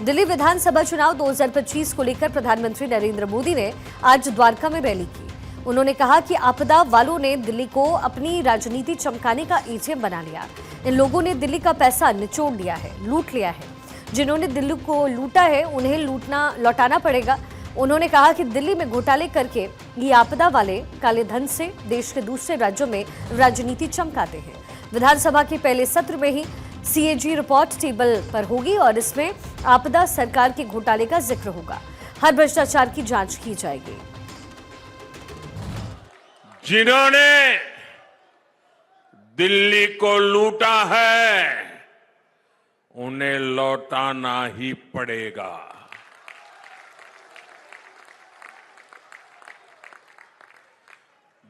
दिल्ली विधानसभा चुनाव 2025 को लेकर प्रधानमंत्री नरेंद्र मोदी ने आज द्वारका में रैली की। उन्होंने कहा कि आपदा वालों ने दिल्ली को अपनी राजनीति चमकाने का एटीएम बना लिया। इन लोगों ने दिल्ली का पैसा निचोड़ लिया है, लूट लिया है। जिन्होंने दिल्ली को लूटा है उन्हें लौटाना पड़ेगा। उन्होंने कहा कि दिल्ली में घोटाले करके ये आपदा वाले काले धन से देश के दूसरे राज्यों में राजनीति चमकाते हैं। विधानसभा के पहले सत्र में ही सीएजी रिपोर्ट टेबल पर होगी और इसमें आपदा सरकार के घोटाले का जिक्र होगा। हर भ्रष्टाचार की जांच की जाएगी। जिन्होंने दिल्ली को लूटा है उन्हें लौटाना ही पड़ेगा।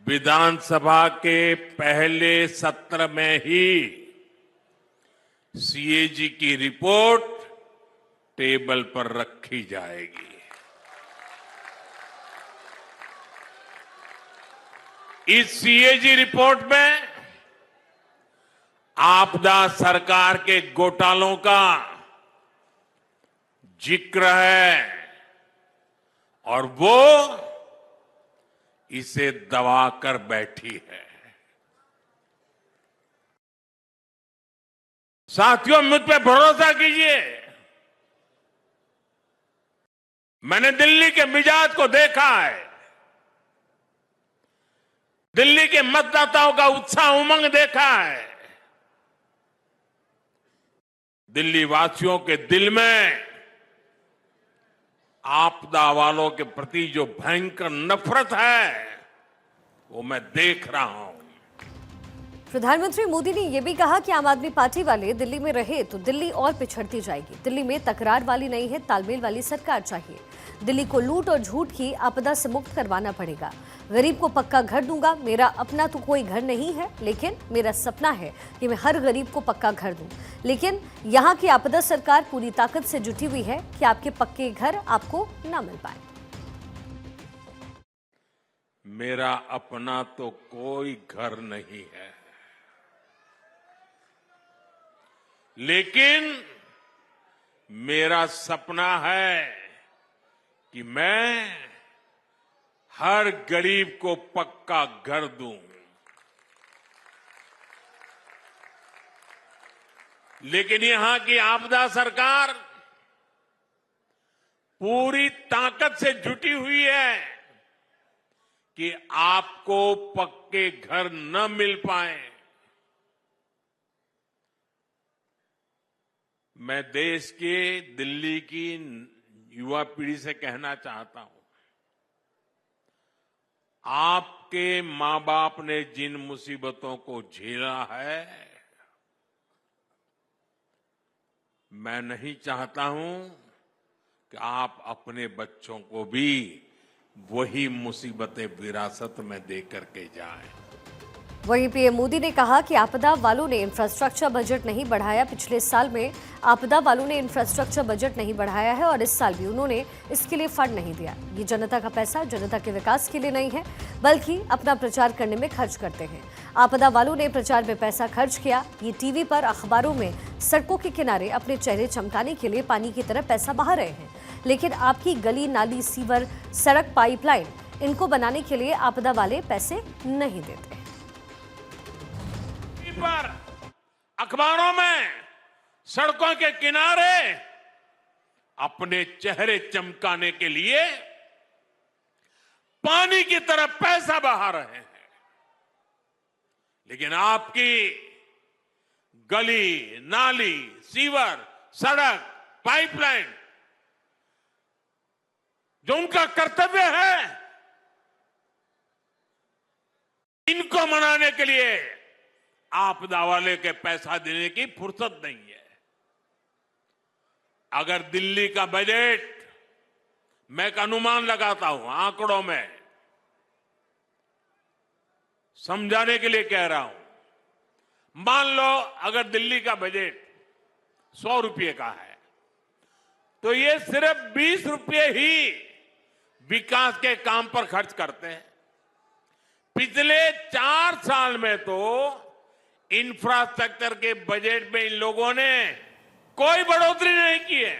विधानसभा के पहले सत्र में ही सीएजी की रिपोर्ट टेबल पर रखी जाएगी। इस सीएजी रिपोर्ट में आपदा सरकार के घोटालों का जिक्र है और वो इसे दबाकर बैठी है। साथियों, मुझ पे भरोसा कीजिए। मैंने दिल्ली के मिजाज को देखा है। दिल्ली के मतदाताओं का उत्साह उमंग देखा है। दिल्ली वासियों के दिल में आपदा वालों के प्रति जो भयंकर नफरत है वो मैं देख रहा हूं। प्रधानमंत्री मोदी ने यह भी कहा कि आम आदमी पार्टी वाले दिल्ली में रहे तो दिल्ली और पिछड़ती जाएगी। दिल्ली में तकरार वाली नहीं है, तालमेल वाली सरकार चाहिए। दिल्ली को लूट और झूठ की आपदा से मुक्त करवाना पड़ेगा। गरीब को पक्का घर दूंगा। मेरा अपना तो कोई घर नहीं है, लेकिन मेरा सपना है कि मैं हर गरीब को पक्का घर दूं। लेकिन यहाँ की आपदा सरकार पूरी ताकत से जुटी हुई है कि आपके पक्के घर आपको न मिल पाए। मेरा अपना तो कोई घर नहीं है, लेकिन मेरा सपना है कि मैं हर गरीब को पक्का घर दूं। लेकिन यहां की आपदा सरकार पूरी ताकत से जुटी हुई है कि आपको पक्के घर न मिल पाए। मैं देश के दिल्ली की युवा पीढ़ी से कहना चाहता हूं, आपके मां बाप ने जिन मुसीबतों को झेला है, मैं नहीं चाहता हूं कि आप अपने बच्चों को भी वही मुसीबतें विरासत में दे करके जाएं। वहीं पीएम मोदी ने कहा कि आपदा वालों ने इंफ्रास्ट्रक्चर बजट नहीं बढ़ाया। पिछले साल में आपदा वालों ने इंफ्रास्ट्रक्चर बजट नहीं बढ़ाया है और इस साल भी उन्होंने इसके लिए फंड नहीं दिया। ये जनता का पैसा जनता के विकास के लिए नहीं है, बल्कि अपना प्रचार करने में खर्च करते हैं। आपदा वालों ने प्रचार में पैसा खर्च किया। ये टीवी पर, अखबारों में, सड़कों के किनारे अपने चेहरे चमकाने के लिए पानी की तरह पैसा बहा रहे हैं। लेकिन आपकी गली, नाली, सीवर, सड़क, पाइपलाइन, इनको बनाने के लिए आपदा वाले पैसे नहीं देते। पर अखबारों में, सड़कों के किनारे अपने चेहरे चमकाने के लिए पानी की तरह पैसा बहा रहे हैं। लेकिन आपकी गली, नाली, सीवर, सड़क, पाइपलाइन, जो उनका कर्तव्य है, इनको मनाने के लिए आपदा वाले के पैसा देने की फुर्सत नहीं है। अगर दिल्ली का बजट, मैं एक अनुमान लगाता हूं, आंकड़ों में समझाने के लिए कह रहा हूं, मान लो अगर दिल्ली का बजट 100 रुपये का है तो ये सिर्फ 20 रुपये ही विकास के काम पर खर्च करते हैं। पिछले 4 साल में तो इंफ्रास्ट्रक्चर के बजट में इन लोगों ने कोई बढ़ोतरी नहीं की है।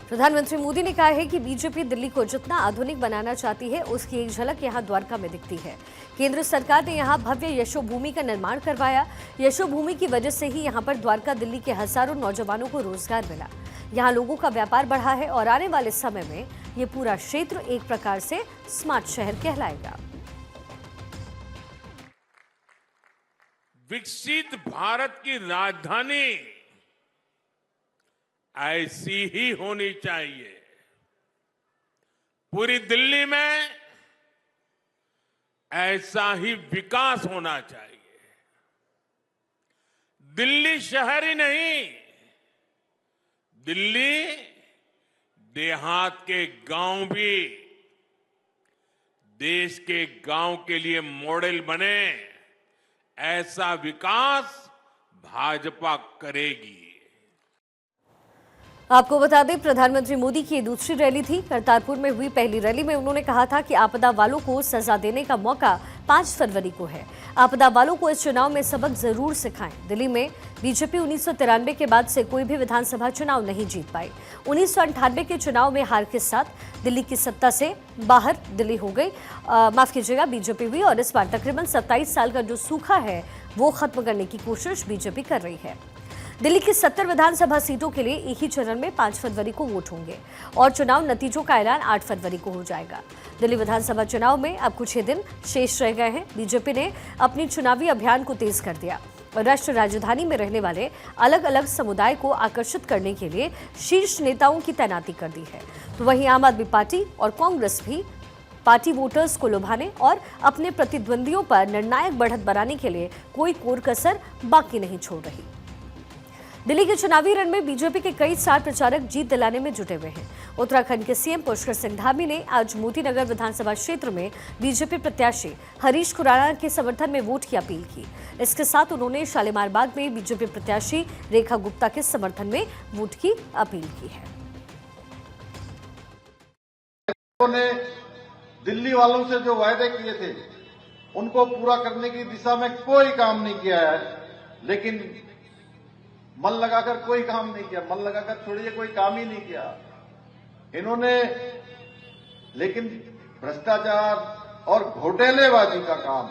प्रधानमंत्री मोदी ने कहा है कि बीजेपी दिल्ली को जितना आधुनिक बनाना चाहती है उसकी एक झलक यहां द्वारका में दिखती है। केंद्र सरकार ने यहां भव्य यशोभूमि का निर्माण करवाया। यशोभूमि की वजह से ही यहां पर द्वारका दिल्ली के हजारों नौजवानों को रोजगार मिला। यहां लोगों का व्यापार बढ़ा है और आने वाले समय में ये पूरा क्षेत्र एक प्रकार से स्मार्ट शहर कहलाएगा। विकसित भारत की राजधानी ऐसी ही होनी चाहिए। पूरी दिल्ली में ऐसा ही विकास होना चाहिए। दिल्ली शहर ही नहीं, दिल्ली देहात के गांव भी देश के गांव के लिए मॉडल बने, ऐसा विकास भाजपा करेगी। आपको बता दें, प्रधानमंत्री मोदी की ये दूसरी रैली थी। करतारपुर में हुई पहली रैली में उन्होंने कहा था कि आपदा वालों को सजा देने का मौका 5 फरवरी को है। आपदा वालों को इस चुनाव में सबक जरूर सिखाएं। दिल्ली में बीजेपी 1993 के बाद से कोई भी विधानसभा चुनाव नहीं जीत पाई। 1998 के चुनाव में हार के साथ दिल्ली की सत्ता से बाहर दिल्ली हो गई, माफ कीजिएगा, बीजेपी हुई। और इस बार तकरीबन 27 साल का जो सूखा है वो खत्म करने की कोशिश बीजेपी कर रही है। दिल्ली की 70 विधानसभा सीटों के लिए एक ही चरण में 5 फरवरी को वोट होंगे और चुनाव नतीजों का ऐलान 8 फरवरी को हो जाएगा। दिल्ली विधानसभा चुनाव में अब कुछ ही दिन शेष रह गए हैं। बीजेपी ने अपनी चुनावी अभियान को तेज कर दिया और राष्ट्रीय राजधानी में रहने वाले अलग अलग समुदाय को आकर्षित करने के लिए शीर्ष नेताओं की तैनाती कर दी है। तो वहीं आम आदमी पार्टी और कांग्रेस भी पार्टी वोटर्स को लुभाने और अपने प्रतिद्वंदियों पर निर्णायक बढ़त बनाने के लिए कोई कोर कसर बाकी नहीं छोड़ रही। दिल्ली के चुनावी रण में बीजेपी के कई स्टार प्रचारक जीत दिलाने में जुटे हुए हैं। उत्तराखंड के सीएम पुष्कर सिंह धामी ने आज मोती नगर विधानसभा क्षेत्र में बीजेपी प्रत्याशी हरीश खुराना के समर्थन में वोट की अपील की। इसके साथ उन्होंने शालीमार बाग में बीजेपी प्रत्याशी रेखा गुप्ता के समर्थन में वोट की अपील की है। उन्होंने दिल्ली वालों से जो वायदे किए थे उनको पूरा करने की दिशा में कोई काम नहीं किया है, लेकिन मन लगाकर कोई काम नहीं किया। मन लगाकर छोड़िए, कोई काम ही नहीं किया इन्होंने। लेकिन भ्रष्टाचार और घोटालेबाजी का काम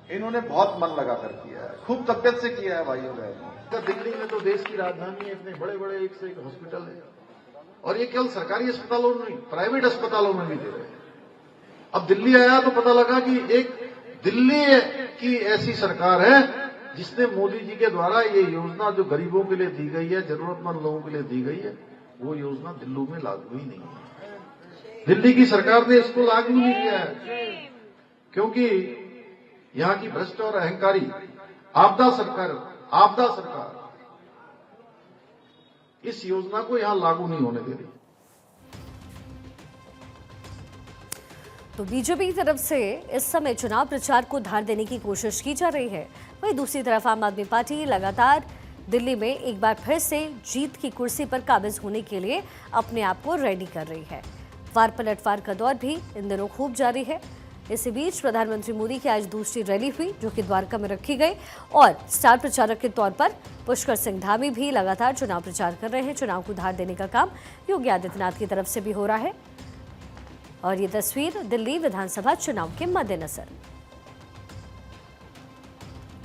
इन्होंने बहुत मन लगाकर किया है, खूब तबियत से किया है भाइयों बहनों। दिल्ली में तो देश की राजधानी है, इतने बड़े बड़े एक से एक हॉस्पिटल है और ये केवल सरकारी अस्पतालों में नहीं, प्राइवेट अस्पतालों में भी दे रहे हैं। अब दिल्ली आया तो पता लगा कि एक दिल्ली की ऐसी सरकार है जिसने मोदी जी के द्वारा ये योजना जो गरीबों के लिए दी गई है, जरूरतमंद लोगों के लिए दी गई है, वो योजना दिल्ली में लागू ही नहीं है। दिल्ली की सरकार ने इसको लागू नहीं किया है क्योंकि यहां की भ्रष्ट और अहंकारी आपदा सरकार इस योजना को यहां लागू नहीं होने दे रही। तो बीजेपी की तरफ से इस समय चुनाव प्रचार को धार देने की कोशिश की जा रही है। वहीं दूसरी तरफ आम आदमी पार्टी लगातार दिल्ली में एक बार फिर से जीत की कुर्सी पर काबिज होने के लिए अपने आप को रेडी कर रही है। वार पलटवार का दौर भी इन दिनों खूब जारी है। इसी बीच प्रधानमंत्री मोदी की आज दूसरी रैली हुई जो कि द्वारका में रखी गई और स्टार प्रचारक के तौर पर पुष्कर सिंह धामी भी लगातार चुनाव प्रचार कर रहे हैं। चुनाव को धार देने का काम योगी आदित्यनाथ की तरफ से भी हो रहा है और ये तस्वीर दिल्ली विधानसभा चुनाव के मद्देनजर।